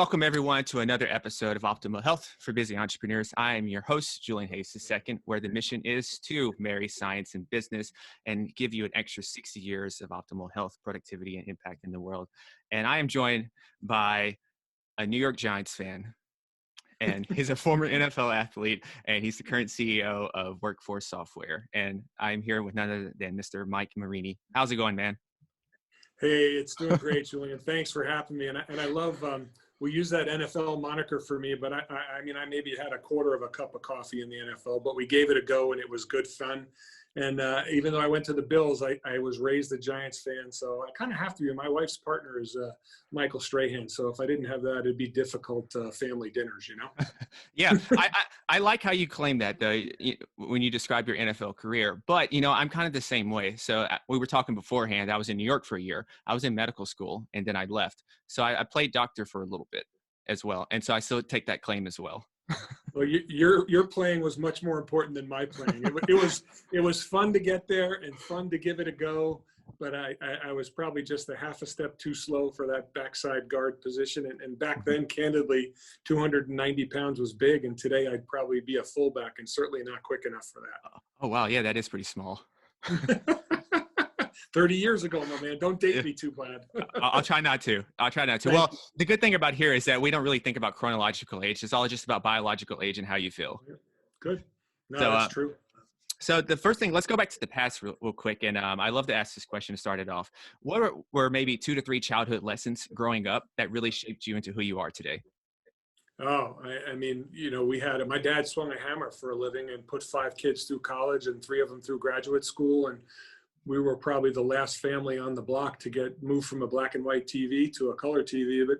Welcome everyone to another episode of Optimal Health for Busy Entrepreneurs. I am your host, Julian Hayes II, where the mission is to marry science and business and give you an extra 60 years of optimal health, productivity, and impact in the world. And I am joined by a New York Giants fan, and he's a former NFL athlete, and he's the current CEO of Workforce Software. And I'm here with none other than Mr. Mike Morini. How's it going, man? Hey, it's doing great, Julian. Thanks for having me. And I love, we use that NFL moniker for me, but I mean, I maybe had a quarter of a cup of coffee in the NFL, but we gave it a go and it was good fun. And even though I went to the Bills, I was raised a Giants fan. So I kind of have to be. My wife's partner is Michael Strahan. So if I didn't have that, it'd be difficult family dinners, you know? Yeah, I like how you claim that, though, when you describe your NFL career. But, I'm kind of the same way. So we were talking beforehand. I was in New York for a year. I was in medical school, and then I left. So I played doctor for a little bit as well. And so I still take that claim as well. Well, your playing was much more important than my playing. It was fun to get there and fun to give it a go, but I was probably just a half a step too slow for that backside guard position. And back then, candidly, 290 pounds was big, and today I'd probably be a fullback and certainly not quick enough for that. Oh wow, yeah, that is pretty small. 30 years ago, my man. Don't date me too bad. I'll try not to. Well, the good thing about here is that we don't really think about chronological age. It's all just about biological age and how you feel. Good. No, that's true. So the first thing, let's go back to the past real quick. And I love to ask this question to start it off. What were maybe 2 to 3 childhood lessons growing up that really shaped you into who you are today? Oh, I mean, my dad swung a hammer for a living and put 5 kids through college and 3 of them through graduate school. And we were probably the last family on the block to get moved from a black and white TV to a color TV, but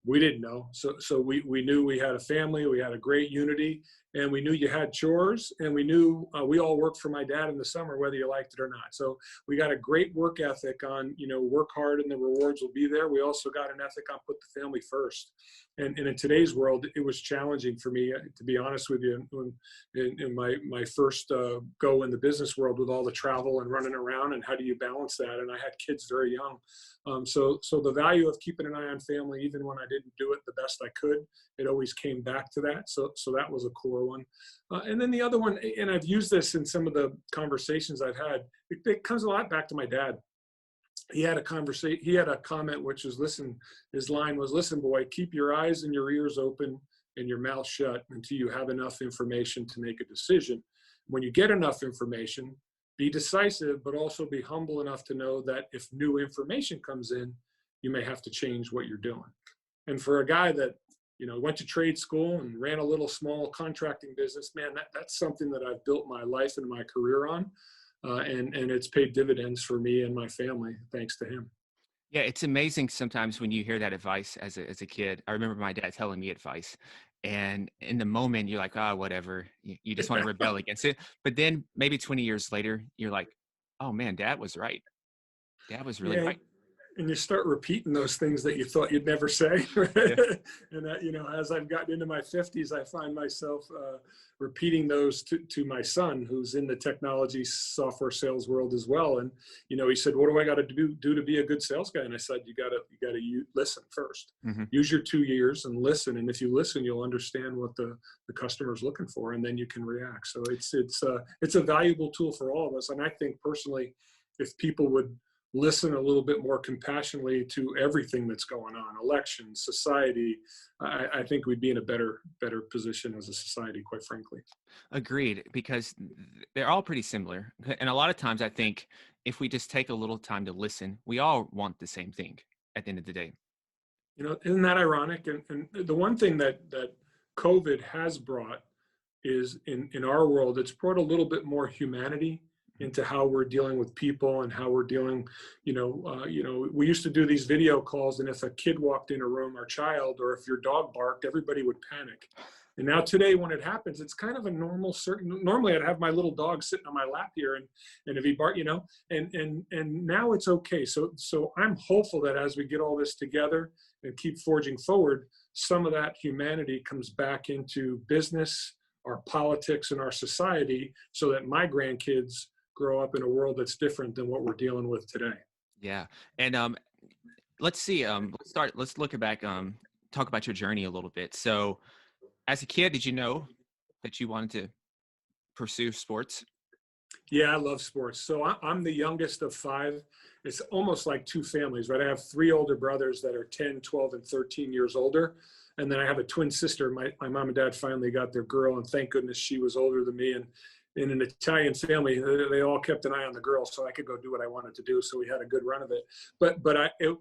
we didn't know. So we knew we had a family, we had a great unity, and we knew you had chores, and we knew we all worked for my dad in the summer, whether you liked it or not. So we got a great work ethic on, work hard and the rewards will be there. We also got an ethic on put the family first. And in today's world, it was challenging for me, to be honest with you, in my first go in the business world with all the travel and running around, and how do you balance that? And I had kids very young. So the value of keeping an eye on family, even when I didn't do it the best I could, it always came back to that. So that was a core one. And then the other one, and I've used this in some of the conversations I've had, it comes a lot back to my dad. He had a comment, which is, his line was, listen, boy, keep your eyes and your ears open and your mouth shut until you have enough information to make a decision. When you get enough information, be decisive, but also be humble enough to know that if new information comes in, you may have to change what you're doing. And for a guy that, went to trade school and ran a little small contracting business, man, that's something that I've built my life and my career on. And it's paid dividends for me and my family, thanks to him. Yeah, it's amazing sometimes when you hear that advice as a kid. I remember my dad telling me advice, and in the moment you're like, whatever. You just want to rebel against it. But then maybe 20 years later, you're like, oh man, Dad was right. Dad was really right. And you start repeating those things that you thought you'd never say. Yeah. And as I've gotten into my 50s, I find myself repeating those to my son, who's in the technology software sales world as well. And he said, "What do I got to do to be a good sales guy?" And I said, "You got to listen first. Mm-hmm. Use your 2 years and listen. And if you listen, you'll understand what the customer's looking for, and then you can react." So it's a valuable tool for all of us. And I think personally, if people would listen a little bit more compassionately to everything that's going on, elections, society, I think we'd be in a better position as a society, quite frankly. Agreed, because they're all pretty similar. And a lot of times I think if we just take a little time to listen, we all want the same thing at the end of the day. Isn't that ironic? And the one thing that COVID has brought is in our world, it's brought a little bit more humanity into how we're dealing with people and how we're dealing, we used to do these video calls, and if a kid walked in a room, or child, or if your dog barked, everybody would panic. And now today, when it happens, it's kind of a normally I'd have my little dog sitting on my lap here, and if he barked, and now it's okay. So I'm hopeful that as we get all this together and keep forging forward, some of that humanity comes back into business, our politics, and our society, so that my grandkids grow up in a world that's different than what we're dealing with today. Yeah. And let's see, let's look back talk about your journey a little bit. So as a kid, did you know that you wanted to pursue sports? Yeah, I love sports. So I'm the youngest of five. It's almost like two families, right? I have three older brothers that are 10, 12, and 13 years older. And then I have a twin sister. My mom and dad finally got their girl, and thank goodness she was older than me. And in an Italian family, they all kept an eye on the girl, so I could go do what I wanted to do. So we had a good run of it.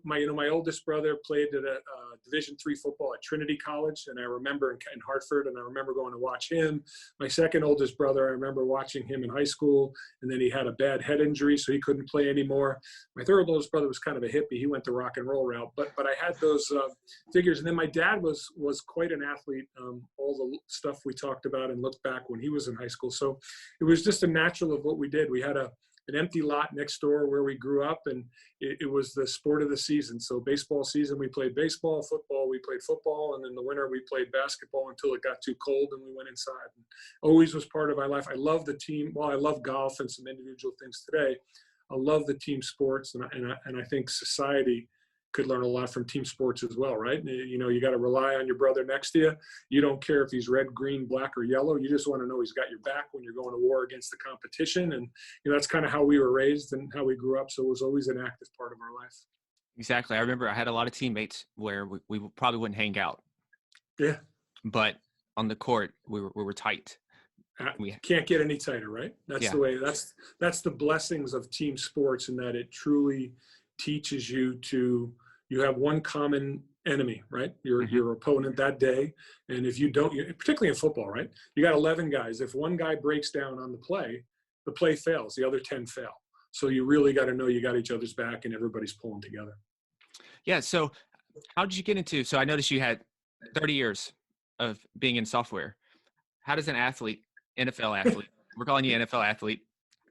My oldest brother played at a Division III football at Trinity College, and I remember in Hartford, and I remember going to watch him. My second oldest brother, I remember watching him in high school, and then he had a bad head injury, so he couldn't play anymore. My third oldest brother was kind of a hippie; he went the rock and roll route. But I had those figures, and then my dad was quite an athlete. All the stuff we talked about and looked back when he was in high school, so it was just a natural of what we did. We had an empty lot next door where we grew up, and it was the sport of the season. So baseball season, we played baseball, football, we played football, and in the winter we played basketball until it got too cold and we went inside. And always was part of my life. I love the team. Well, I love golf and some individual things today. I love the team sports, and I think society could learn a lot from team sports as well, right? You know, you got to rely on your brother next to you. You don't care if he's red, green, black, or yellow. You just want to know he's got your back when you're going to war against the competition. And, you know, that's kind of how we were raised and how we grew up. So it was always an active part of our life. Exactly. I remember I had a lot of teammates where we probably wouldn't hang out. Yeah. But on the court, we were tight. We can't get any tighter, right? That's the way. That's the blessings of team sports, in that it truly teaches you have one common enemy, right? Your opponent that day. And if you don't, particularly in football, right? You got 11 guys. If one guy breaks down on the play fails, the other 10 fail. So you really got to know you got each other's back and everybody's pulling together. Yeah. So how did you get into, so I noticed you had 30 years of being in software. How does an athlete, NFL athlete, we're calling you NFL athlete,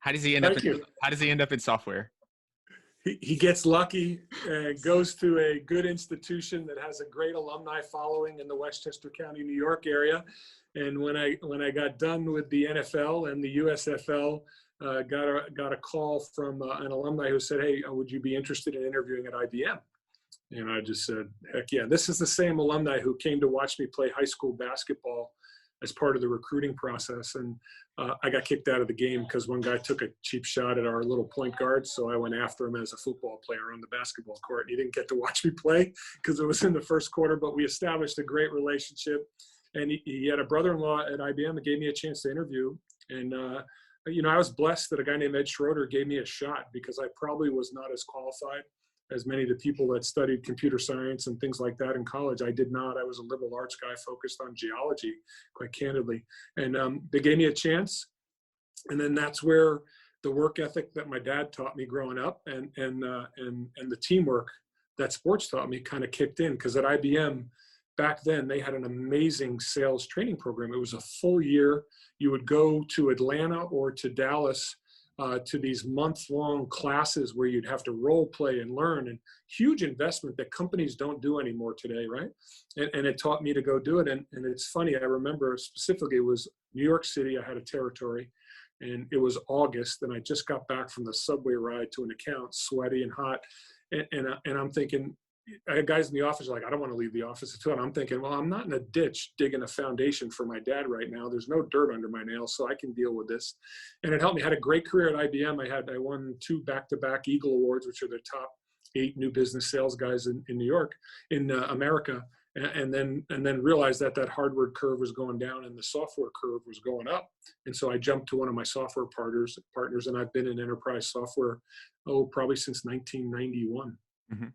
how does he end up in software? He gets lucky and goes to a good institution that has a great alumni following in the Westchester County, New York area. And when I got done with the NFL and the USFL, got a call from an alumni who said, "Hey, would you be interested in interviewing at IBM?" And I just said, "Heck yeah!" This is the same alumni who came to watch me play high school basketball as part of the recruiting process. And I got kicked out of the game because one guy took a cheap shot at our little point guard. So I went after him as a football player on the basketball court. And he didn't get to watch me play because it was in the first quarter, but we established a great relationship. And he had a brother-in-law at IBM that gave me a chance to interview. And, you know, I was blessed that a guy named Ed Schroeder gave me a shot, because I probably was not as qualified as many of the people that studied computer science and things like that in college. I did not. I was a liberal arts guy focused on geology, quite candidly. And they gave me a chance. And then that's where the work ethic that my dad taught me growing up and the teamwork that sports taught me kind of kicked in. Because at IBM, back then, they had an amazing sales training program. It was a full year. You would go to Atlanta or to Dallas to these month-long classes where you'd have to role play and learn, and huge investment that companies don't do anymore today, right? And it taught me to go do it. And it's funny, I remember specifically it was New York City. I had a territory, and it was August, and I just got back from the subway ride to an account, sweaty and hot. And I'm thinking, I had guys in the office like, I don't want to leave the office until, and I'm thinking, well, I'm not in a ditch digging a foundation for my dad right now. There's no dirt under my nails, so I can deal with this. And it helped me. I had a great career at IBM. I won 2 back-to-back Eagle Awards, which are the top 8 new business sales guys in New York, in America. And then realized that hardware curve was going down and the software curve was going up. And so I jumped to one of my software partners, and I've been in enterprise software, probably since 1991. Mm-hmm.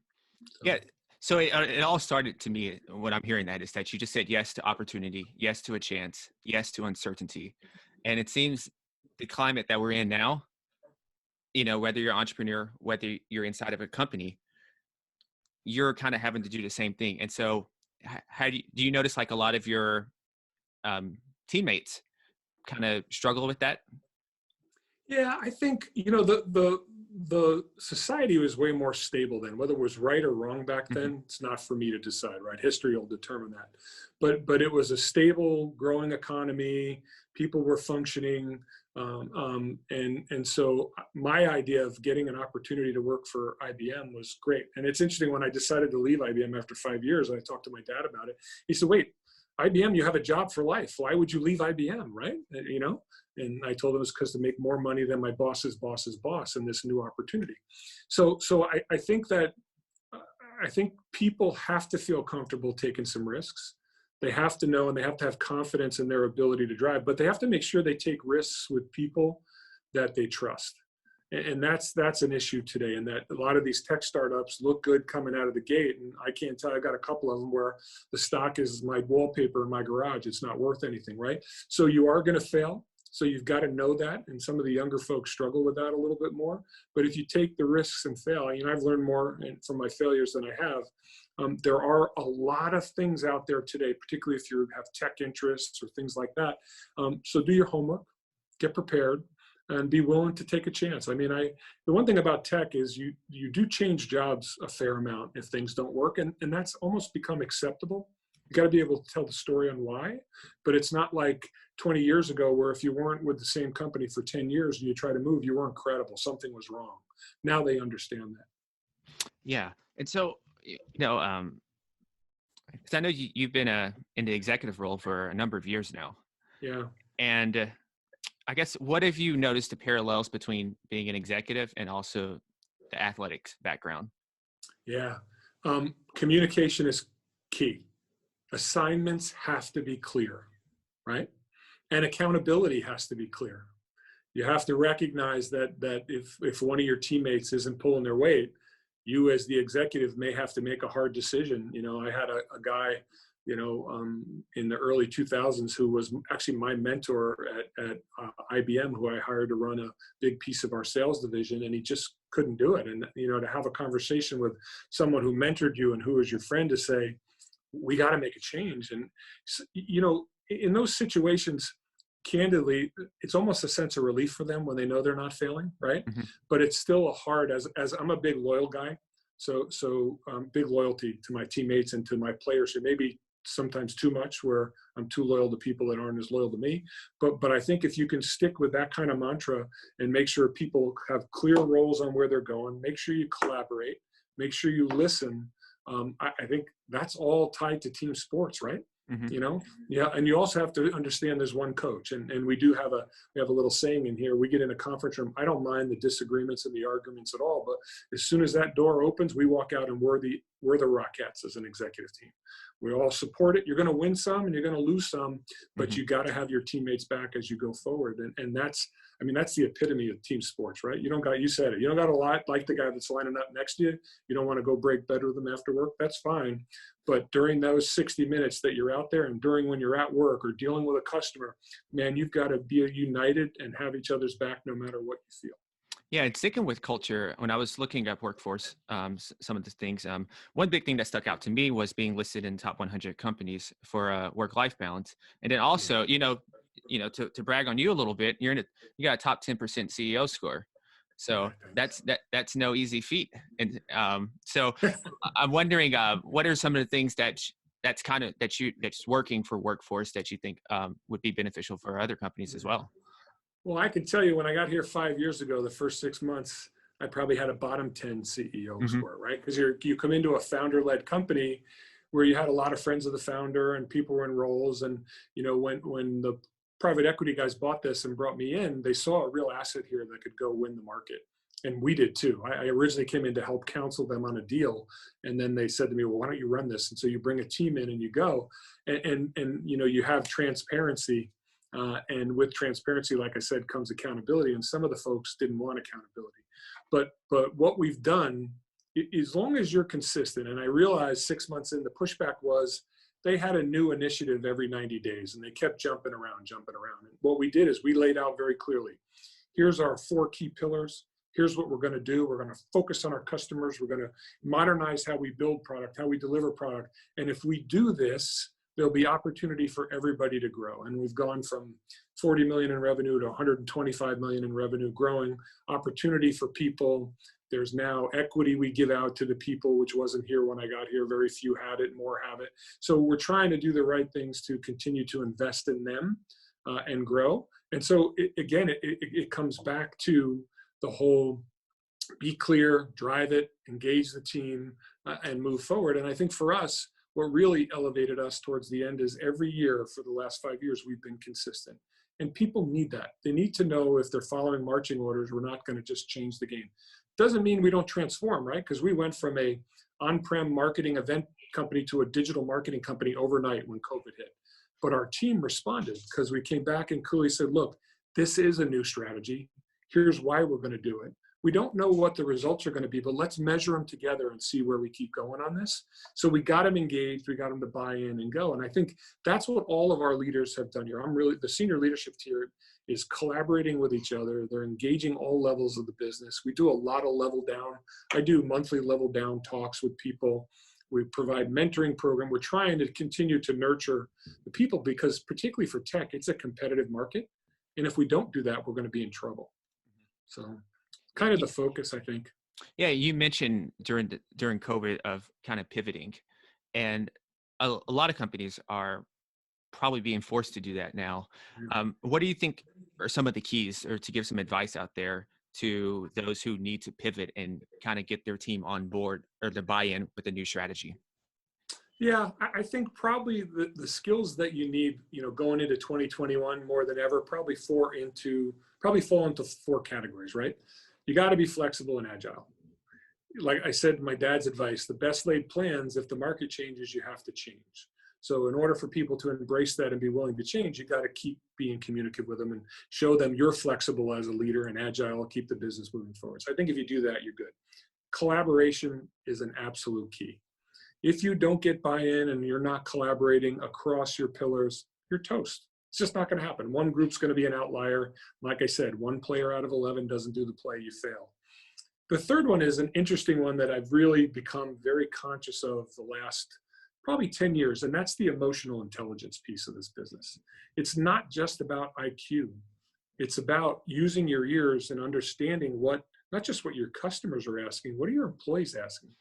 Yeah. So it all started, to me, what I'm hearing that is that you just said yes to opportunity, yes to a chance, yes to uncertainty. And it seems the climate that we're in now, you know, whether you're an entrepreneur, whether you're inside of a company, you're kind of having to do the same thing. And so how do you notice like a lot of your teammates kind of struggle with that? Yeah, I think, you know, the society was way more stable then. Whether it was right or wrong back then, it's not for me to decide, right? History will determine that. But it was a stable, growing economy. People were functioning. And so my idea of getting an opportunity to work for IBM was great. And it's interesting, when I decided to leave IBM after 5 years, I talked to my dad about it. He said, wait, IBM, you have a job for life. Why would you leave IBM, right? And I told him it's because to make more money than my boss's boss's boss in this new opportunity. So I think that, I think people have to feel comfortable taking some risks. They have to know, and they have to have confidence in their ability to drive, but they have to make sure they take risks with people that they trust. And that's an issue today. And that a lot of these tech startups look good coming out of the gate. And I can't tell, I got a couple of them where the stock is my wallpaper in my garage. It's not worth anything, right? So you are going to fail. So you've got to know that. And some of the younger folks struggle with that a little bit more. But if you take the risks and fail, I've learned more from my failures than I have. There are a lot of things out there today, particularly if you have tech interests or things like that. So do your homework, get prepared, and be willing to take a chance. The one thing about tech is you do change jobs a fair amount if things don't work, and that's almost become acceptable. You got to be able to tell the story on why, but it's not like 20 years ago where if you weren't with the same company for 10 years and you try to move, you weren't credible. Something was wrong. Now they understand that. Yeah. And so, because I know you've been in the executive role for a number of years now. Yeah. And I guess, what have you noticed the parallels between being an executive and also the athletics background? Yeah. Communication is key. Assignments have to be clear, right? And accountability has to be clear. You have to recognize that if one of your teammates isn't pulling their weight, you as the executive may have to make a hard decision. I had a guy, in the early 2000s who was actually my mentor at IBM, who I hired to run a big piece of our sales division, and he just couldn't do it. And, to have a conversation with someone who mentored you and who is your friend to say, we got to make a change. And, in those situations, candidly, it's almost a sense of relief for them when they know they're not failing, right? Mm-hmm. But it's still hard, as I'm a big loyal guy. So big loyalty to my teammates and to my players, and maybe sometimes too much, where I'm too loyal to people that aren't as loyal to me. But I think if you can stick with that kind of mantra and make sure people have clear roles on where they're going, make sure you collaborate, make sure you listen. I think that's all tied to team sports, right? Mm-hmm. Yeah. And you also have to understand there's one coach, and we have a little saying in here. We get in a conference room. I don't mind the disagreements and the arguments at all, but as soon as that door opens, we walk out and we're the Rockettes as an executive team. We all support it. You're going to win some and you're going to lose some, but Mm-hmm. you got to have your teammates back as you go forward. And that's the epitome of team sports, right? You said it. You don't got a lot like the guy that's lining up next to you. You don't want to go break bread with them after work. That's fine. But during those 60 minutes that you're out there, and during when you're at work or dealing with a customer, man, you've got to be united and have each other's back no matter what you feel. Yeah, and sticking with culture, when I was looking at workforce, some of the things, one big thing that stuck out to me was being listed in top 100 companies for work-life balance. And then also, to brag on you a little bit, you got a top 10% CEO score. So that's no easy feat. And so I'm wondering, what are some of the things that's working for workforce that you think would be beneficial for other companies as well? Well, I can tell you, when I got here 5 years ago, the first 6 months, I probably had a bottom 10 CEO Mm-hmm. score, right? Because you come into a founder-led company where you had a lot of friends of the founder and people were in roles. And, when the private equity guys bought this and brought me in, they saw a real asset here that could go win the market. And we did too. I originally came in to help counsel them on a deal. And then they said to me, well, why don't you run this? And so you bring a team in and you go, and you have transparency. And with transparency, like I said, comes accountability. And some of the folks didn't want accountability. But what we've done, as long as you're consistent, and I realized 6 months in, the pushback was they had a new initiative every 90 days and they kept jumping around. And what we did is we laid out very clearly, here's our 4 key pillars. Here's what we're going to do. We're going to focus on our customers. We're going to modernize how we build product, how we deliver product. And if we do this, there'll be opportunity for everybody to grow. And we've gone from 40 million in revenue to 125 million in revenue, growing opportunity for people. There's now equity we give out to the people, which wasn't here when I got here. Very few had it, more have it. So we're trying to do the right things to continue to invest in them. and grow. And so it comes back to the whole be clear, drive it, engage the team, and move forward. And I think for us, what really elevated us towards the end is every year for the last 5 years, we've been consistent. And people need that. They need to know if they're following marching orders, we're not going to just change the game. Doesn't mean we don't transform, right? Because we went from a on-prem marketing event company to a digital marketing company overnight when COVID hit. But our team responded because we came back and coolly said, look, this is a new strategy. Here's why we're going to do it. We don't know what the results are going to be, but let's measure them together and see where we keep going on this. So we got them engaged, we got them to buy in and go. And I think that's what all of our leaders have done here. The senior leadership here is collaborating with each other. They're engaging all levels of the business. We do a lot of level down. I do monthly level down talks with people. We provide mentoring program. We're trying to continue to nurture the people because particularly for tech, it's a competitive market. And if we don't do that, we're going to be in trouble. So kind of the focus, I think. Yeah, you mentioned during COVID of kind of pivoting, and a lot of companies are probably being forced to do that now. What do you think are some of the keys, or to give some advice out there to those who need to pivot and kind of get their team on board or to buy in with the new strategy? Yeah, I think probably the skills that you need, going into 2021 more than ever, probably fall into 4 categories, right? You got to be flexible and agile. Like I said, my dad's advice, the best laid plans, if the market changes, you have to change. So in order for people to embrace that and be willing to change, you got to keep being communicative with them and show them you're flexible as a leader and agile, keep the business moving forward. So I think if you do that, you're good. Collaboration is an absolute key. If you don't get buy-in and you're not collaborating across your pillars, you're toast. It's just not going to happen. One group's going to be an outlier. Like I said, 1 player out of 11 doesn't do the play, you fail. The third one is an interesting one that I've really become very conscious of the last probably 10 years, and that's the emotional intelligence piece of this business. It's not just about IQ. It's about using your ears and understanding not just what your customers are asking, what are your employees asking?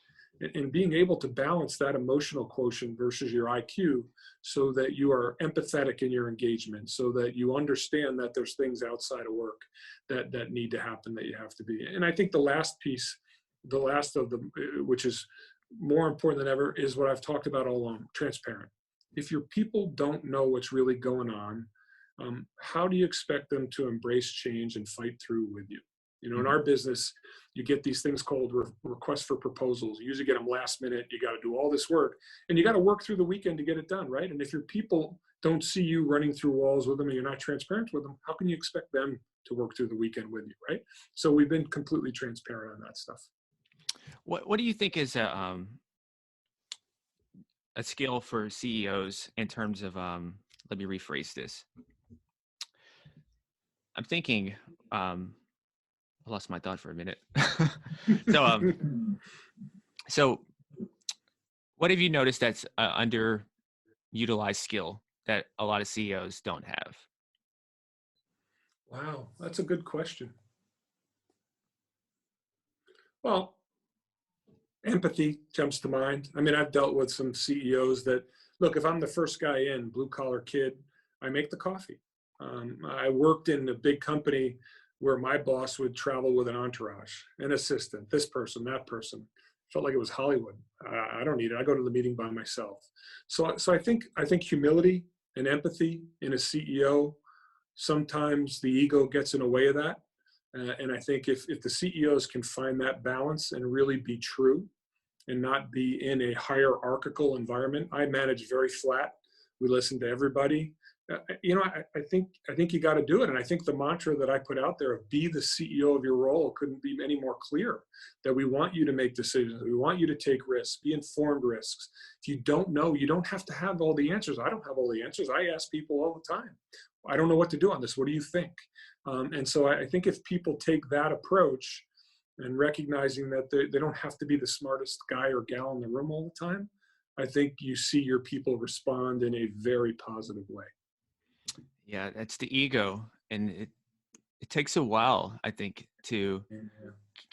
And being able to balance that emotional quotient versus your IQ so that you are empathetic in your engagement, so that you understand that there's things outside of work that need to happen that you have to be. And I think the last piece, the last of them, which is more important than ever, is what I've talked about all along, transparent. If your people don't know what's really going on, how do you expect them to embrace change and fight through with you? In our business, you get these things called requests for proposals. You usually get them last minute. You got to do all this work, and you got to work through the weekend to get it done, right? And if your people don't see you running through walls with them and you're not transparent with them, how can you expect them to work through the weekend with you, right? So we've been completely transparent on that stuff. What do you think is a skill for CEOs in terms of, let me rephrase this. I'm thinking, I lost my thought for a minute. So what have you noticed that's an underutilized skill that a lot of CEOs don't have? Wow, that's a good question. Well, empathy jumps to mind. I mean, I've dealt with some CEOs that, look, if I'm the first guy in, blue collar kid, I make the coffee. I worked in a big company where my boss would travel with an entourage, an assistant, this person, that person. Felt like it was Hollywood. I don't need it. I go to the meeting by myself. So I think humility and empathy in a CEO, sometimes the ego gets in the way of that. And I think if the CEOs can find that balance and really be true and not be in a hierarchical environment. I manage very flat. We listen to everybody. I think you got to do it. And I think the mantra that I put out there of be the CEO of your role couldn't be any more clear, that we want you to make decisions. We want you to take risks, be informed risks. If you don't know, you don't have to have all the answers. I don't have all the answers. I ask people all the time, I don't know what to do on this. What do you think? And so I think if people take that approach and recognizing that they don't have to be the smartest guy or gal in the room all the time, I think you see your people respond in a very positive way. Yeah, that's the ego. And it takes a while, I think, to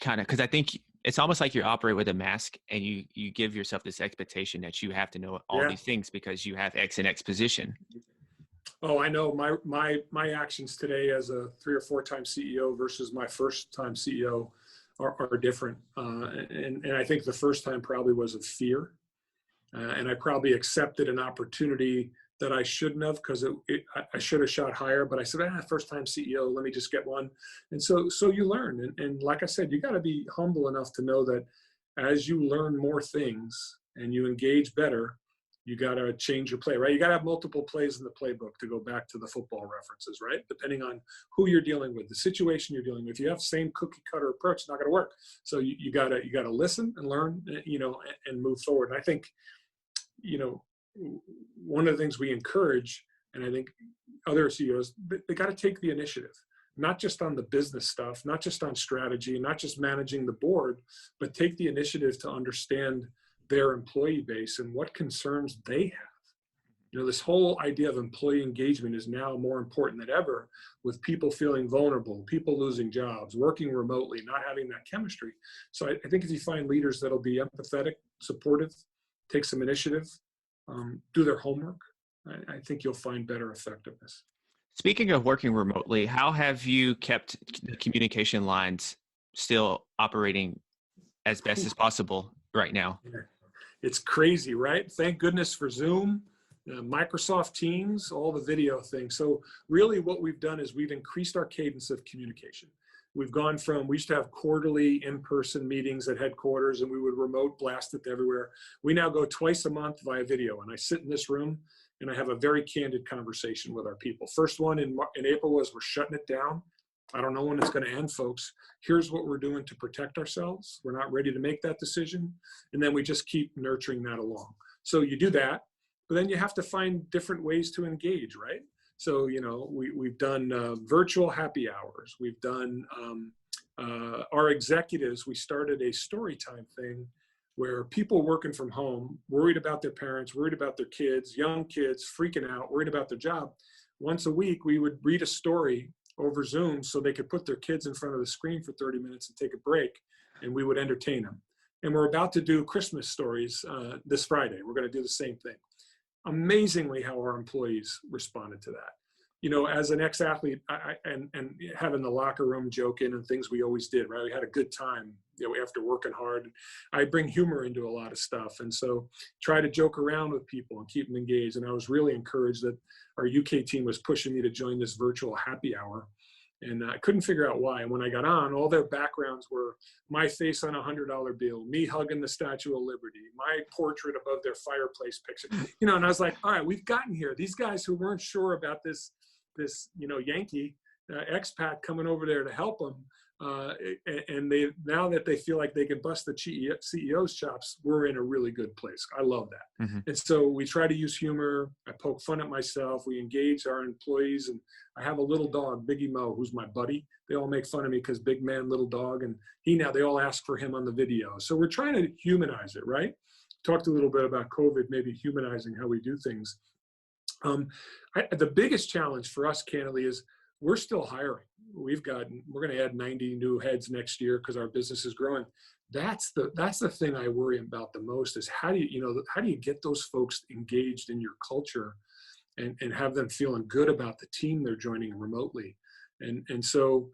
kind of, because I think it's almost like you operate with a mask and you give yourself this expectation that you have to know all these things because you have X and X position. Oh, I know my actions today as a 3 or 4 time CEO versus my first time CEO are different. And I think the first time probably was of fear. And I probably accepted an opportunity that I shouldn't have, because I should have shot higher, but I said, first time CEO, let me just get one. And so you learn. And like I said, you got to be humble enough to know that as you learn more things and you engage better, you got to change your play, right? You got to have multiple plays in the playbook, to go back to the football references, right? Depending on who you're dealing with, the situation you're dealing with. If you have the same cookie cutter approach, it's not going to work. So you got to listen and learn, and move forward. And I think, one of the things we encourage, and I think other CEOs, they got to take the initiative, not just on the business stuff, not just on strategy, not just managing the board, but take the initiative to understand their employee base and what concerns they have. This whole idea of employee engagement is now more important than ever, with people feeling vulnerable, people losing jobs, working remotely, not having that chemistry. So I think if you find leaders that'll be empathetic, supportive, take some initiative, do their homework, I think you'll find better effectiveness. Speaking of working remotely, how have you kept the communication lines still operating as best as possible right now? It's crazy, right? Thank goodness for Zoom, Microsoft Teams, all the video things. So really what we've done is we've increased our cadence of communication. We've gone from, we used to have quarterly in-person meetings at headquarters, and we would remote blast it everywhere. We now go twice a month via video, and I sit in this room and I have a very candid conversation with our people. First one in April was, we're shutting it down. I don't know when it's going to end, folks. Here's what we're doing to protect ourselves. We're not ready to make that decision. And then we just keep nurturing that along. So you do that, but then you have to find different ways to engage, right? So, we've done virtual happy hours. We've done our executives. We started a story time thing where people working from home, worried about their parents, worried about their kids, young kids, freaking out, worried about their job. Once a week, we would read a story over Zoom so they could put their kids in front of the screen for 30 minutes and take a break, and we would entertain them. And we're about to do Christmas stories this Friday. We're going to do the same thing. Amazingly how our employees responded to that. As an ex-athlete, and having the locker room joking and things we always did, right? We had a good time, after working hard. I bring humor into a lot of stuff. And so try to joke around with people and keep them engaged. And I was really encouraged that our UK team was pushing me to join this virtual happy hour. And I couldn't figure out why. And when I got on, all their backgrounds were my face on a $100 bill, me hugging the Statue of Liberty, my portrait above their fireplace picture. And I was like, all right, we've gotten here. These guys who weren't sure about this Yankee expat coming over there to help them, and they, now that they feel like they can bust the CEO's chops, we're in a really good place. I love that. Mm-hmm. And so we try to use humor. I poke fun at myself. We engage our employees, and I have a little dog, Biggie Mo, who's my buddy. They all make fun of me because big man, little dog, and they all ask for him on the video. So we're trying to humanize it, right? Talked a little bit about COVID, maybe humanizing how we do things. The biggest challenge for us, candidly, is we're still hiring. We're going to add 90 new heads next year because our business is growing. That's the thing I worry about the most, is how do you get those folks engaged in your culture and have them feeling good about the team they're joining remotely. And so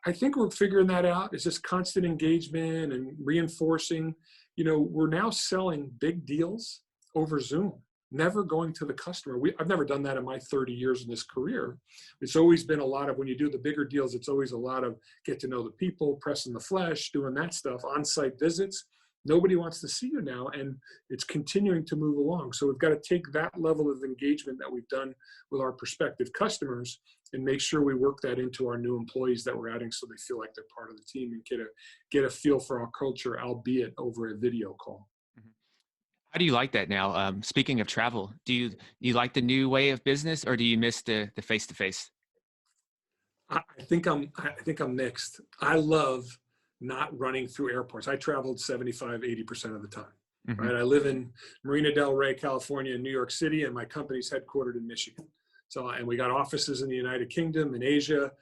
I think we're figuring that out. It's just constant engagement and reinforcing. We're now selling big deals over Zoom, never going to the customer. I've never done that in my 30 years in this career. It's always been a lot of, when you do the bigger deals, it's always a lot of get to know the people, pressing the flesh, doing that stuff, on-site visits. Nobody wants to see you now, and it's continuing to move along. So we've got to take that level of engagement that we've done with our prospective customers and make sure we work that into our new employees that we're adding, so they feel like they're part of the team and get a feel for our culture, albeit over a video call. How do you like that now? Speaking of travel, do you like the new way of business, or do you miss the face-to-face? I think I'm mixed. I love not running through airports. I traveled 75-80% of the time. Mm-hmm. Right? I live in Marina Del Rey, California, and New York City, and my company's headquartered in Michigan. So, and we got offices in the United Kingdom and Asia.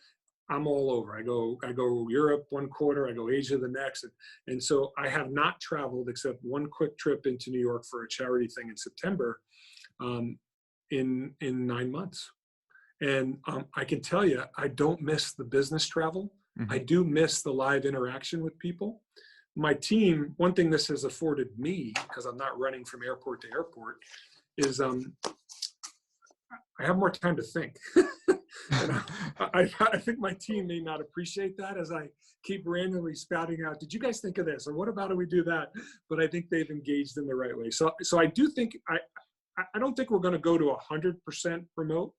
I'm all over. I go Europe one quarter, I go Asia the next. And so I have not traveled except one quick trip into New York for a charity thing in September, in 9 months. And I can tell you, I don't miss the business travel. I do miss the live interaction with people. My team, one thing this has afforded me, because I'm not running from airport to airport, is I have more time to think. And I think my team may not appreciate that as I keep randomly spouting out, did you guys think of this? Or what about we do that? But I think they've engaged in the right way. So I do think, I don't think we're going to go to 100% remote,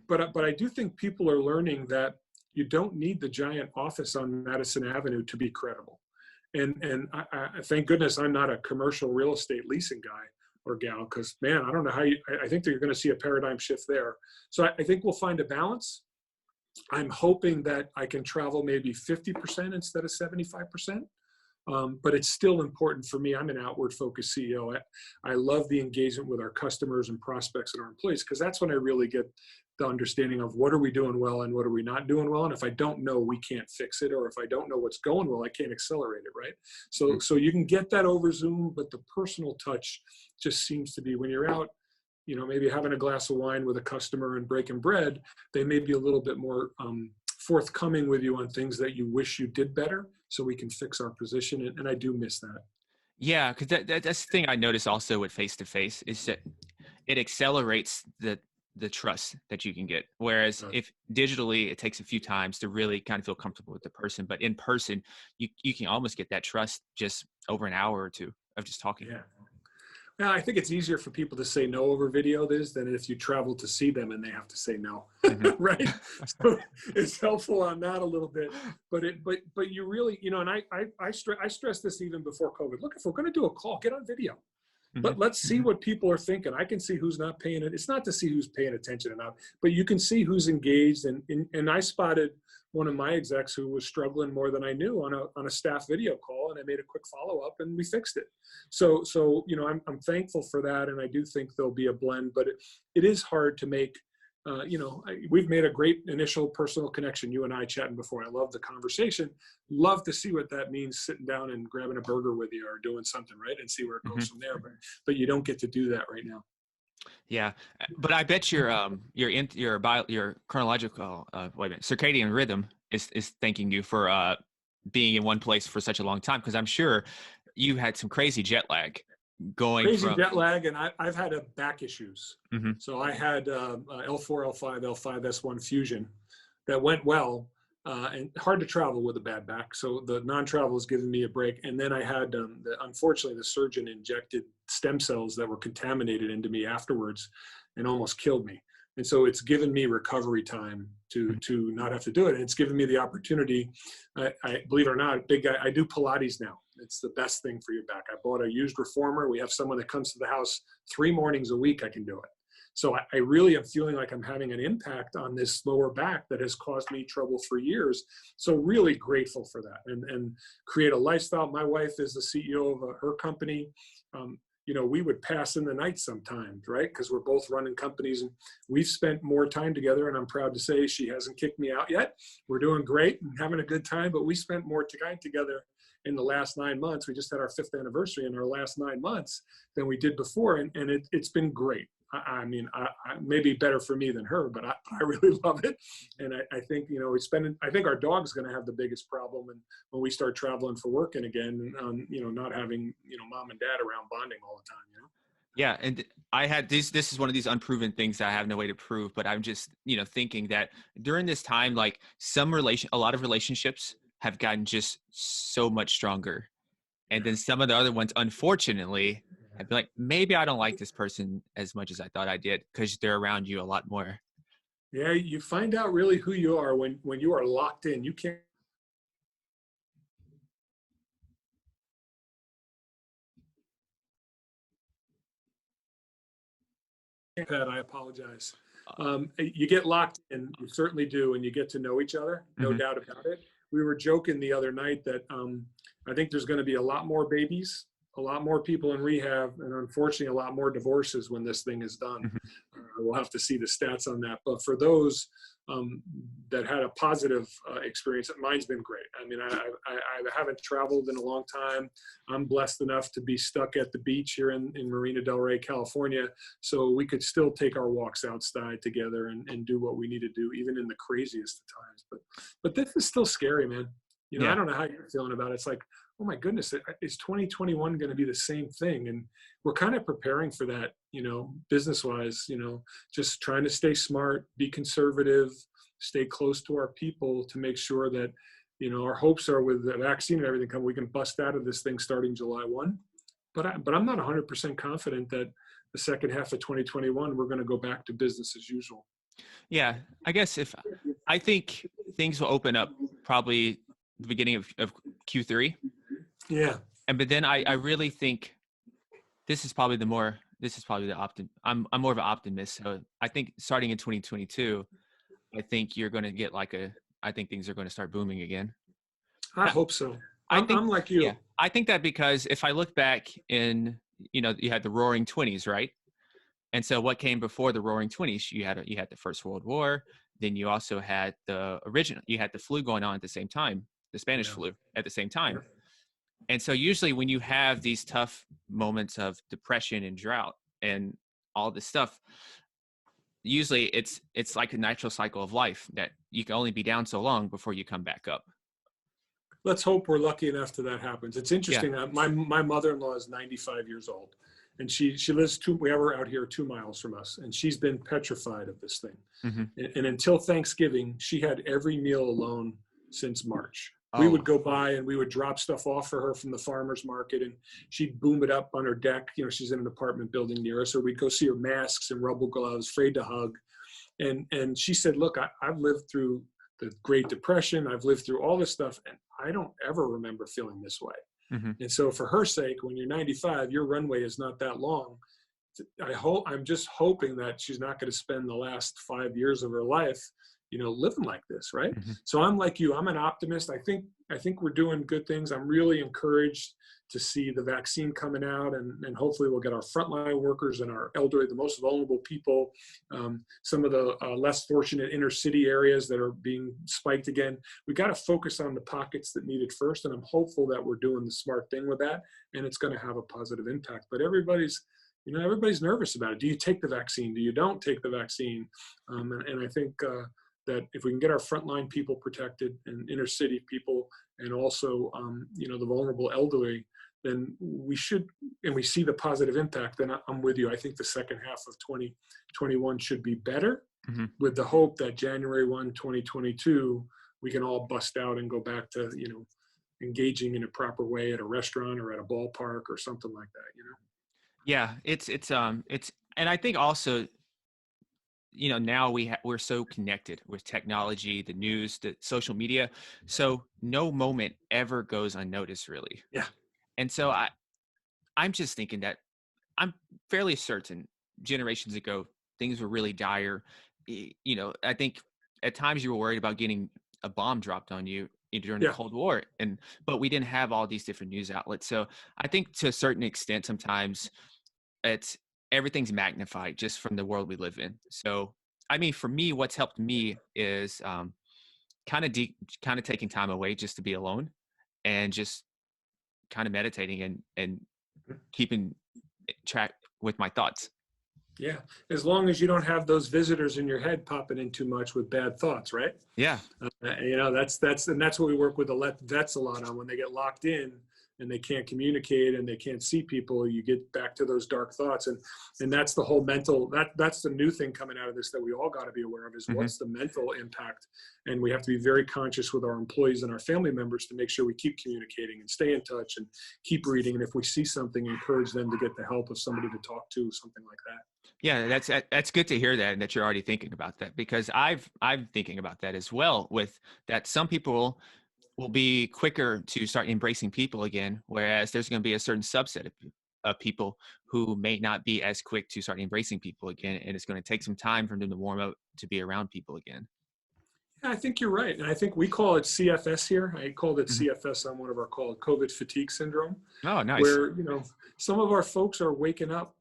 but I do think people are learning that you don't need the giant office on Madison Avenue to be credible. And I thank goodness I'm not a commercial real estate leasing guy or gal, because man, I don't know how I think that you're going to see a paradigm shift there. So I think we'll find a balance. I'm hoping that I can travel maybe 50% instead of 75%. But it's still important for me. I'm an outward focused CEO. I love the engagement with our customers and prospects and our employees, because that's when I really get the understanding of what are we doing well and what are we not doing well. And if I don't know, we can't fix it. Or if I don't know what's going well, I can't accelerate it, right? So you can get that over Zoom, but the personal touch just seems to be when you're out, maybe having a glass of wine with a customer and breaking bread, they may be a little bit more forthcoming with you on things that you wish you did better, so we can fix our position. And I do miss that. Yeah, because that's the thing I notice also with face-to-face is that it accelerates the trust that you can get. Whereas if digitally, it takes a few times to really kind of feel comfortable with the person. But in person, you can almost get that trust just over an hour or two of just talking. Yeah. Now, I think it's easier for people to say no over video than if you travel to see them and they have to say no, right? So it's helpful on that a little bit, but you really, and I stress this even before COVID. Look, if we're going to do a call, get on video. Let's see what people are thinking. I can see who's not paying it. It's not to see who's paying attention or not, but you can see who's engaged. And I spotted one of my execs who was struggling more than I knew on a staff video call, and I made a quick follow-up and we fixed it. So I'm thankful for that. And I do think there'll be a blend, but it is hard to make, we've made a great initial personal connection, you and I chatting before. I love the conversation, love to see what that means, sitting down and grabbing a burger with you or doing something, right? And see where it goes from there. But you don't get to do that right now. Yeah, but I bet your chronological circadian rhythm is thanking you for being in one place for such a long time, because I'm sure you had some crazy jet lag jet lag, and I've had back issues. So I had L4, L5, L5S1 fusion that went well, and hard to travel with a bad back. So the non-travel has given me a break. And then I had, unfortunately, the surgeon injected stem cells that were contaminated into me afterwards and almost killed me. And so it's given me recovery time to not have to do it. And it's given me the opportunity, I believe it or not, big guy, I do Pilates now. It's the best thing for your back. I bought a used reformer. We have someone that comes to the house 3 mornings a week. I can do it. So I really am feeling like I'm having an impact on this lower back that has caused me trouble for years. So really grateful for that, and create a lifestyle. My wife is the CEO of her company. We would pass in the night sometimes, right? Because we're both running companies, and we've spent more time together. And I'm proud to say she hasn't kicked me out yet. We're doing great and having a good time, but we spent more time together in the last 9 months. We just had our 5th anniversary in our last 9 months than we did before. And it's been great. I mean, maybe better for me than her, but I really love it. And I think, I think our dog's going to have the biggest problem. And when we start traveling for work and again, not having, mom and dad around bonding all the time, Yeah. And I had this is one of these unproven things that I have no way to prove, but I'm just, thinking that during this time, like a lot of relationships have gotten just so much stronger. And then some of the other ones, unfortunately, I'd be like, maybe I don't like this person as much as I thought I did, because they're around you a lot more. Yeah, you find out really who you are when you are locked in. You can't. Pat, I apologize. You get locked in, you certainly do, and you get to know each other, no doubt about it. We were joking the other night that I think there's going to be a lot more babies, a lot more people in rehab, and unfortunately a lot more divorces when this thing is done. We'll have to see the stats on that. But for those that had a positive experience. Mine's been great. I mean, I haven't traveled in a long time. I'm blessed enough to be stuck at the beach here in Marina Del Rey, California. So we could still take our walks outside together and do what we need to do, even in the craziest of times. But this is still scary, man. You know, Yeah. I don't know how you're feeling about it. It's like, oh my goodness, is 2021 going to be the same thing? And we're kind of preparing for that, you know, business-wise, you know, just trying to stay smart, be conservative, stay close to our people to make sure that, you know, our hopes are with the vaccine and everything we can bust out of this thing starting July 1. But I'm not 100% confident that the second half of 2021, we're going to go back to business as usual. Yeah. I guess I think things will open up probably the beginning of Q3. Yeah. But then I really think this is probably the I'm more of an optimist. So I think starting in 2022, I think you're going to get I think things are going to start booming again. I hope so. I'm like you. Yeah, I think that because if I look back you had the Roaring '20s, right? And so what came before the Roaring '20s? You had the First World War. Then you also had you had the flu going on at the same time, the Spanish flu at the same time. Yeah. And so usually when you have these tough moments of depression and drought and all this stuff, usually it's like a natural cycle of life that you can only be down so long before you come back up. Let's hope we're lucky enough that happens. It's interesting. Yeah. My mother-in-law is 95 years old, and she lives we have her out here 2 miles from us, and she's been petrified of this thing. Mm-hmm. And until Thanksgiving, she had every meal alone since March. Oh. We would go by and we would drop stuff off for her from the farmer's market, and she'd boom it up on her deck. You know, she's in an apartment building near us, or we'd go see her masks and rubber gloves, afraid to hug. And she said, look, I've lived through the Great Depression. I've lived through all this stuff, and I don't ever remember feeling this way. Mm-hmm. And so for her sake, when you're 95, your runway is not that long. I'm just hoping that she's not going to spend the last 5 years of her life, you know, living like this, right? Mm-hmm. So I'm like you. I'm an optimist. I think we're doing good things. I'm really encouraged to see the vaccine coming out, and hopefully we'll get our frontline workers and our elderly, the most vulnerable people, some of the less fortunate inner city areas that are being spiked again. We got to focus on the pockets that need it first, and I'm hopeful that we're doing the smart thing with that, and it's going to have a positive impact. But everybody's nervous about it. Do you take the vaccine? Do you don't take the vaccine? And I think that if we can get our frontline people protected and inner city people, and also, the vulnerable elderly, then we should, and we see the positive impact, then I'm with you. I think the second half of 2021 should be better, mm-hmm. with the hope that January 1, 2022, we can all bust out and go back to, engaging in a proper way at a restaurant or at a ballpark or something like that, Yeah, it's and I think also, now we're so connected with technology, the news, the social media. So no moment ever goes unnoticed, really. Yeah. And so I'm just thinking that I'm fairly certain generations ago, things were really dire. I think at times you were worried about getting a bomb dropped on you during the Cold War, but we didn't have all these different news outlets. So I think to a certain extent, sometimes everything's magnified just from the world we live in. So, I mean, for me, what's helped me is kind of taking time away just to be alone and just kind of meditating and keeping track with my thoughts. Yeah. As long as you don't have those visitors in your head popping in too much with bad thoughts, right? Yeah. That's what we work with the vets a lot on. When they get locked in and they can't communicate and they can't see people, you get back to those dark thoughts. And that's the whole mental, that's the new thing coming out of this that we all got to be aware of is, mm-hmm. what's the mental impact? And we have to be very conscious with our employees and our family members to make sure we keep communicating and stay in touch and keep reading. And if we see something, encourage them to get the help of somebody to talk to, something like that. Yeah, that's good to hear that, and that you're already thinking about that, because I'm thinking about that as well, with that some people will be quicker to start embracing people again, whereas there's going to be a certain subset of people who may not be as quick to start embracing people again, and it's going to take some time for them to warm up to be around people again. Yeah, I think you're right. And I think we call it CFS here. I called it Mm-hmm. CFS on one of our calls, COVID fatigue syndrome. Oh, nice. Where, some of our folks are waking up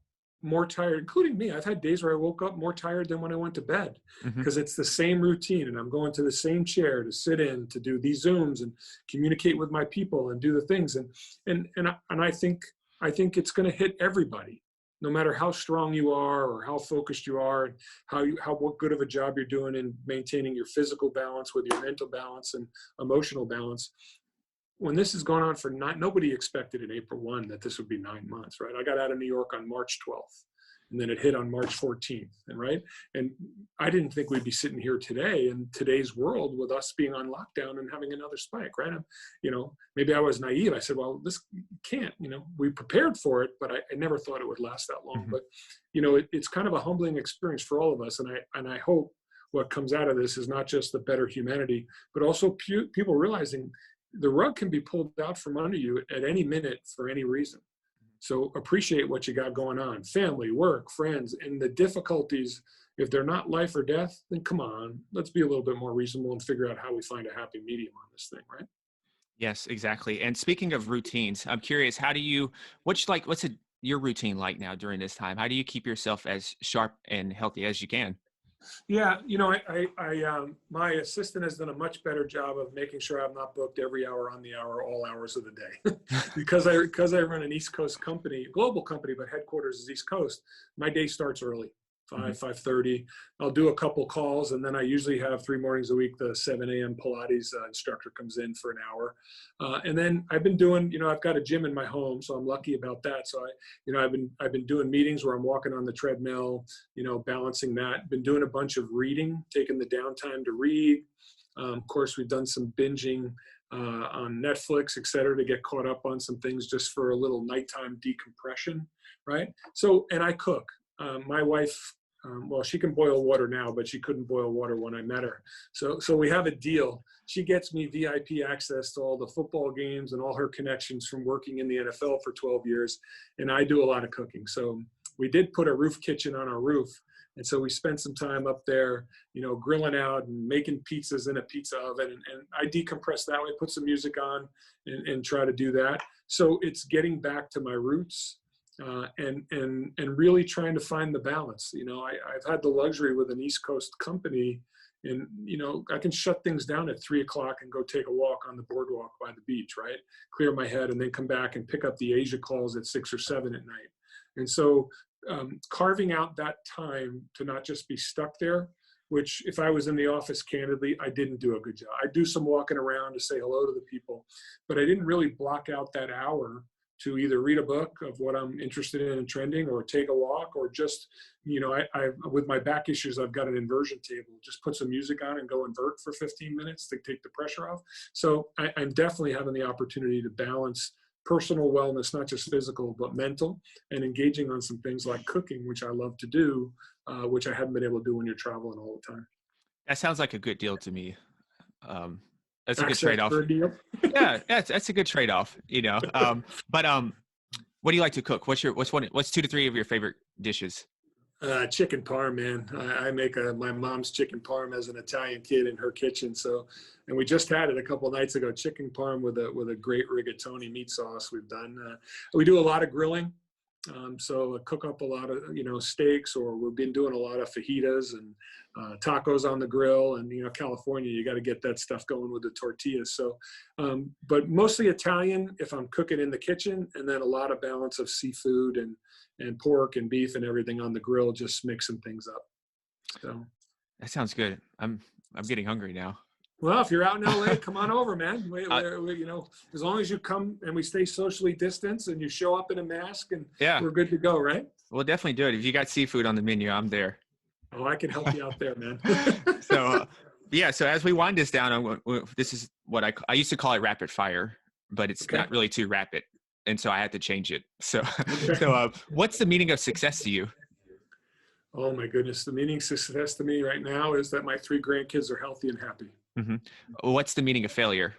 more tired, including me. I've had days where I woke up more tired than when I went to bed Hmm. because it's the same routine and I'm going to the same chair to sit in, to do these Zooms and communicate with my people and do the things. And I think it's going to hit everybody, no matter how strong you are or how focused you are, and what good of a job you're doing in maintaining your physical balance with your mental balance and emotional balance. When this has gone on for nobody expected in April 1 that this would be 9 months, right? I got out of New York on March 12th, and then it hit on March 14th, and right? And I didn't think we'd be sitting here today in today's world with us being on lockdown and having another spike, right? Maybe I was naive. I said, well, this can't, we prepared for it, but I never thought it would last that long. Hmm. But, it's kind of a humbling experience for all of us. And I hope what comes out of this is not just the better humanity, but also people realizing the rug can be pulled out from under you at any minute for any reason. So appreciate what you got going on, family, work, friends, and the difficulties. If they're not life or death, then come on, let's be a little bit more reasonable and figure out how we find a happy medium on this thing, right? Yes, exactly. And speaking of routines, I'm curious, your routine like now during this time? How do you keep yourself as sharp and healthy as you can? Yeah, my assistant has done a much better job of making sure I'm not booked every hour on the hour, all hours of the day, because I run an East Coast company, global company, but headquarters is East Coast. My day starts early, Mhm. 5:30. I'll do a couple calls, and then I usually have 3 mornings a week. The 7 a.m. Pilates instructor comes in for an hour, and then I've been doing. I've got a gym in my home, so I'm lucky about that. So I've been doing meetings where I'm walking on the treadmill, balancing that. Been doing a bunch of reading, taking the downtime to read. Of course, we've done some binging on Netflix, et cetera, to get caught up on some things just for a little nighttime decompression, right? So, and I cook. My wife, well, she can boil water now, but she couldn't boil water when I met her. So we have a deal. She gets me VIP access to all the football games and all her connections from working in the NFL for 12 years. And I do a lot of cooking. So we did put a roof kitchen on our roof. And so we spent some time up there, grilling out and making pizzas in a pizza oven. And I decompress that way, put some music on and try to do that. So it's getting back to my roots. And really trying to find the balance. I've had the luxury with an East Coast company, and I can shut things down at 3 o'clock and go take a walk on the boardwalk by the beach, right? Clear my head, and then come back and pick up the Asia calls at 6 or 7 at night. And so carving out that time to not just be stuck there, which if I was in the office, candidly, I didn't do a good job. I do some walking around to say hello to the people, but I didn't really block out that hour to either read a book of what I'm interested in and trending, or take a walk, or just, I with my back issues, I've got an inversion table. Just put some music on and go invert for 15 minutes to take the pressure off. So I'm definitely having the opportunity to balance personal wellness, not just physical, but mental, and engaging on some things like cooking, which I love to do, which I haven't been able to do when you're traveling all the time. That sounds like a good deal to me. Um, that's a good Access for trade-off. a deal. Yeah, that's a good trade-off. But what do you like to cook? What's 2 to 3 of your favorite dishes? Chicken parm, man. I make my mom's chicken parm as an Italian kid in her kitchen. So, and we just had it a couple of nights ago. Chicken parm with a great rigatoni meat sauce. We've done. We do a lot of grilling. So I cook up a lot of steaks, or we've been doing a lot of fajitas and tacos on the grill. And California, you got to get that stuff going with the tortillas. So, but mostly Italian if I'm cooking in the kitchen, and then a lot of balance of seafood and pork and beef and everything on the grill, just mixing things up. So, That sounds good. I'm getting hungry now. well, if you're out in LA, come on over, man. Uh, As long as you come and we stay socially distanced and you show up in a mask, and yeah, we're good to go, right? we'll definitely do it. If you got seafood on the menu, I'm there. Oh, I can help you out there, man. So, yeah. So as we wind this down, this is what I used to call it rapid fire, but it's Okay. not really too rapid, and so I had to change it. So, Okay. what's the meaning of success to you? Oh my goodness. The meaning of success to me right now is that my 3 grandkids are healthy and happy. Hmm. What's the meaning of failure?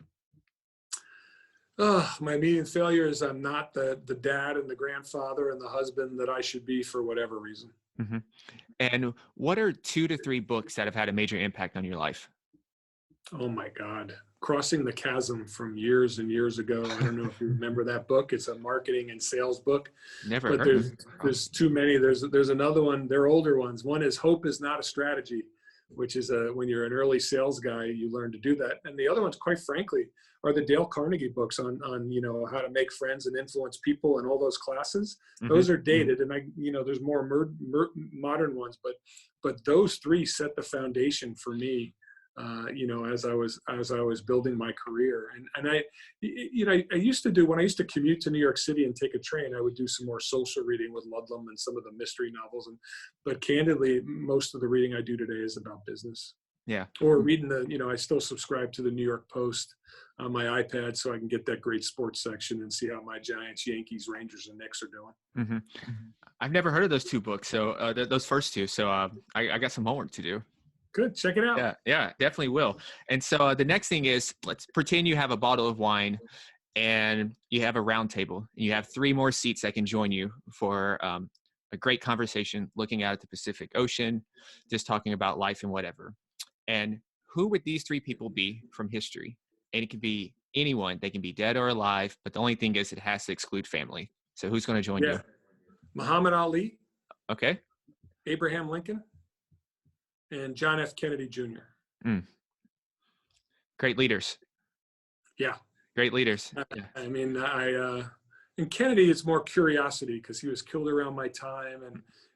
Oh, my meaning of failure is I'm not the dad and the grandfather and the husband that I should be for whatever reason. Hmm. And what are 2 to 3 books that have had a major impact on your life? Oh my God. Crossing the Chasm from years and years ago. I don't know if you remember that book. It's a marketing and sales book, Never but heard of it. there's too many. There's another one. They're older ones. One is Hope is Not a Strategy, which is when you're an early sales guy, you learn to do that. And the other ones, quite frankly, are the Dale Carnegie books on how to make friends and influence people and all those classes. Mm-hmm. Those are dated, and there's more modern ones, but those three set the foundation for me. As I was building my career, and I used to do, when I used to commute to New York City and take a train, I would do some more social reading with Ludlum and some of the mystery novels, but candidly, most of the reading I do today is about business. Yeah. Or reading I still subscribe to the New York Post on my iPad so I can get that great sports section and see how my Giants, Yankees, Rangers, and Knicks are doing. Mm-hmm. I've never heard of those two books, so those first two. So I got some homework to do. Good. Check it out. Yeah, definitely will. And so the next thing is, let's pretend you have a bottle of wine and you have a round table. You have 3 more seats that can join you for a great conversation, looking out at the Pacific Ocean, just talking about life and whatever. And who would these 3 people be from history? And it could be anyone. They can be dead or alive, but the only thing is it has to exclude family. So who's going to join you? Muhammad Ali. Okay. Abraham Lincoln. And John F. Kennedy Jr. Great leaders. Yeah. Great leaders. Yeah. I mean, and Kennedy is more curiosity because he was killed around my time,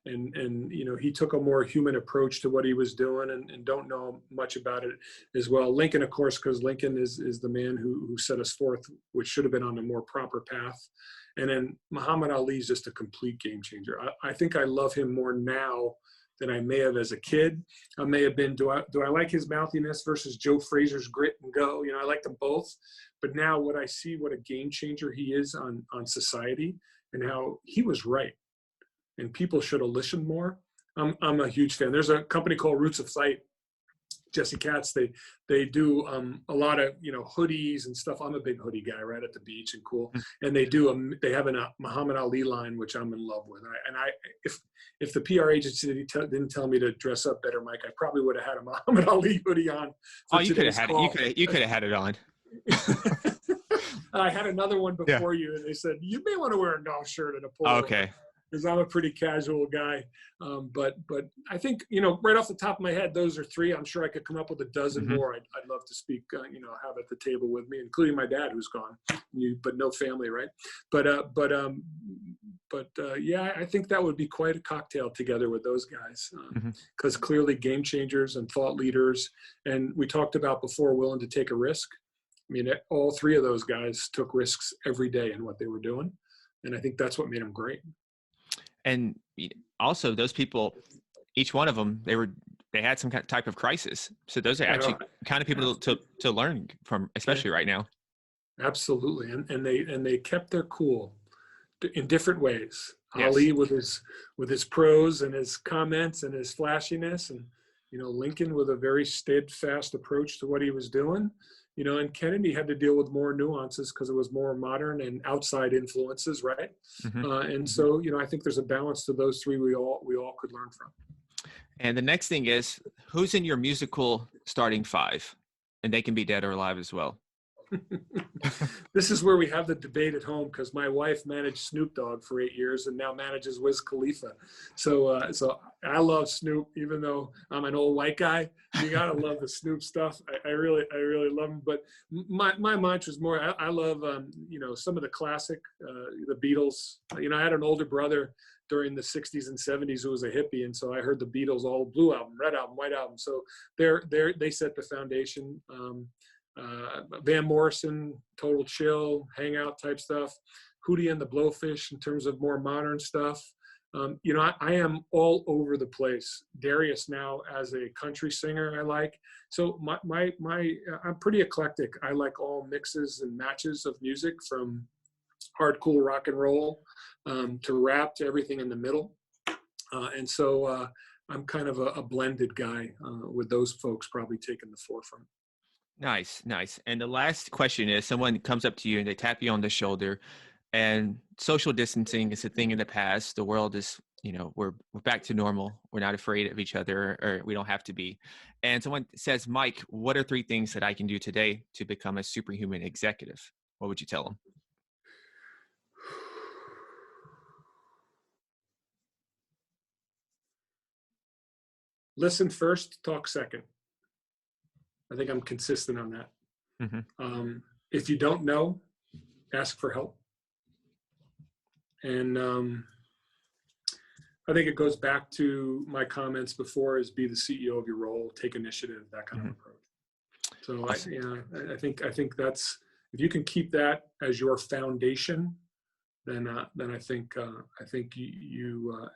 and he took a more human approach to what he was doing, and don't know much about it as well. Lincoln, of course, because Lincoln is the man who set us forth, which should have been on a more proper path. And then Muhammad Ali is just a complete game changer. I think I love him more now than I may have as a kid. I may have been, do I like his mouthiness versus Joe Frazier's grit and go? I like them both. But now what I see, what a game changer he is on society, and how he was right. And people should have listened more. I'm a huge fan. There's a company called Roots of Flight. Jesse Katz, they do a lot of hoodies and stuff. I'm a big hoodie guy, right, at the beach and cool. And they have a Muhammad Ali line, which I'm in love with. And if the PR agency didn't tell me to dress up better, Mike, I probably would have had a Muhammad Ali hoodie on. Oh, you could have had it. You could have had it on. I had another one before you, and they said you may want to wear a golf shirt and a polo. Okay. Because I'm a pretty casual guy, but I think right off the top of my head, those are 3. I'm sure I could come up with a dozen more. I'd love to speak, have at the table with me, including my dad, who's gone, but no family, right? But I think that would be quite a cocktail together with those guys, because clearly game changers and thought leaders, and we talked about before, willing to take a risk. I mean, all 3 of those guys took risks every day in what they were doing, and I think that's what made them great. And also, those people, each one of them, they had some type of crisis. So those are actually kind of people to learn from, especially right now. Absolutely, and they kept their cool in different ways. Yes. Ali with his prose and his comments and his flashiness, and Lincoln with a very steadfast approach to what he was doing. And Kennedy had to deal with more nuances because it was more modern and outside influences, right? And so, I think there's a balance to those 3 we all could learn from. And the next thing is, who's in your musical starting 5? And they can be dead or alive as well. This is where we have the debate at home, because my wife managed Snoop Dogg for 8 years and now manages Wiz Khalifa. So I love Snoop, even though I'm an old white guy. You gotta love the Snoop stuff. I really love him. But my mantra is more. I love some of the classic, the Beatles. I had an older brother during the 60s and 70s who was a hippie, and so I heard the Beatles, all Blue Album, Red Album, White Album. So they set the foundation. Van Morrison, Total Chill, Hangout type stuff. Hootie and the Blowfish in terms of more modern stuff. I am all over the place. Darius now as a country singer I like. So I'm pretty eclectic. I like all mixes and matches of music, from hardcore rock and roll to rap to everything in the middle. And so I'm kind of a blended guy with those folks probably taking the forefront. Nice. And the last question is, someone comes up to you and they tap you on the shoulder, and social distancing is a thing in the past. The world is, we're back to normal. We're not afraid of each other, or we don't have to be. And someone says, Mike, what are 3 things that I can do today to become a superhuman executive? What would you tell them? Listen first, talk second. I think I'm consistent on that. Mm-hmm. If you don't know, ask for help. And I think it goes back to my comments before, is be the CEO of your role, take initiative, that kind of approach. So Awesome. I think that's, if you can keep that as your foundation, then I think you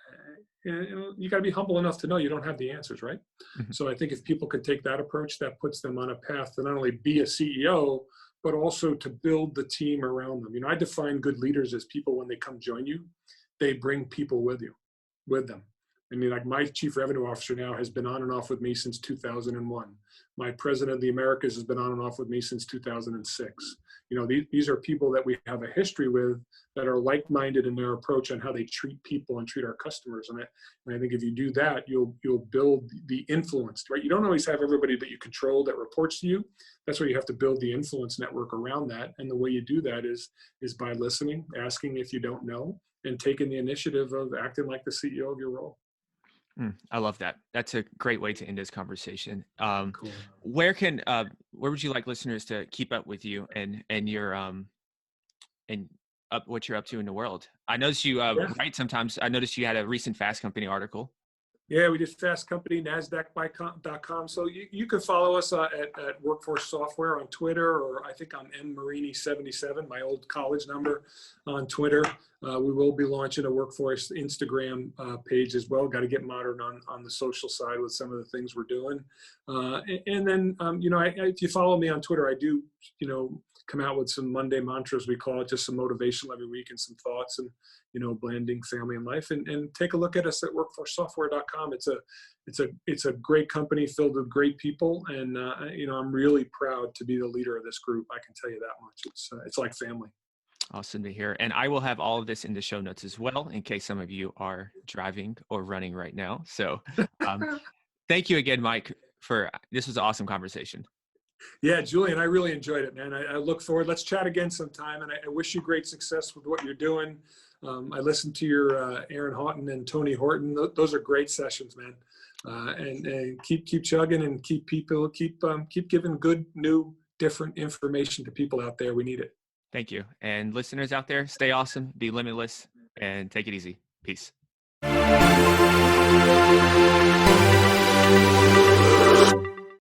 got to be humble enough to know you don't have the answers, right? Mm-hmm. So I think if people could take that approach, that puts them on a path to not only be a CEO, but also to build the team around them. I define good leaders as people, when they come join you, they bring people with them. I mean, like, my chief revenue officer now has been on and off with me since 2001. My president of the Americas has been on and off with me since 2006. These are people that we have a history with, that are like-minded in their approach on how they treat people and treat our customers. And I think if you do that, you'll build the influence, right? You don't always have everybody that you control that reports to you. That's where you have to build the influence network around that. And the way you do that is by listening, asking if you don't know, and taking the initiative of acting like the CEO of your role. I love that. That's a great way to end this conversation. Cool. Where would you like listeners to keep up with you and your and what you're up to in the world? I noticed you write sometimes. I noticed you had a recent Fast Company article. Yeah, we did Fast Company, NASDAQ.com. So you can follow us at Workforce Software on Twitter, or I think I'm Morini77, my old college number, on Twitter. We will be launching a Workforce Instagram page as well. Got to get modern on the social side with some of the things we're doing. And then, if you follow me on Twitter, I do, come out with some Monday mantras, we call it, just some motivation every week and some thoughts, and blending family and life. And take a look at us at workforcesoftware.com. It's a great company filled with great people, and I'm really proud to be the leader of this group. I can tell you that much. It's like family. Awesome to hear. And I will have all of this in the show notes as well, in case some of you are driving or running right now. So thank you again, Mike, this was an awesome conversation. Yeah, Julian, I really enjoyed it, man. I look forward. Let's chat again sometime, and I wish you great success with what you're doing. I listened to your Aaron Houghton and Tony Horton. Those are great sessions, man. And keep chugging, and keep giving good, new, different information to people out there. We need it. Thank you. And listeners out there, stay awesome, be limitless, and take it easy. Peace.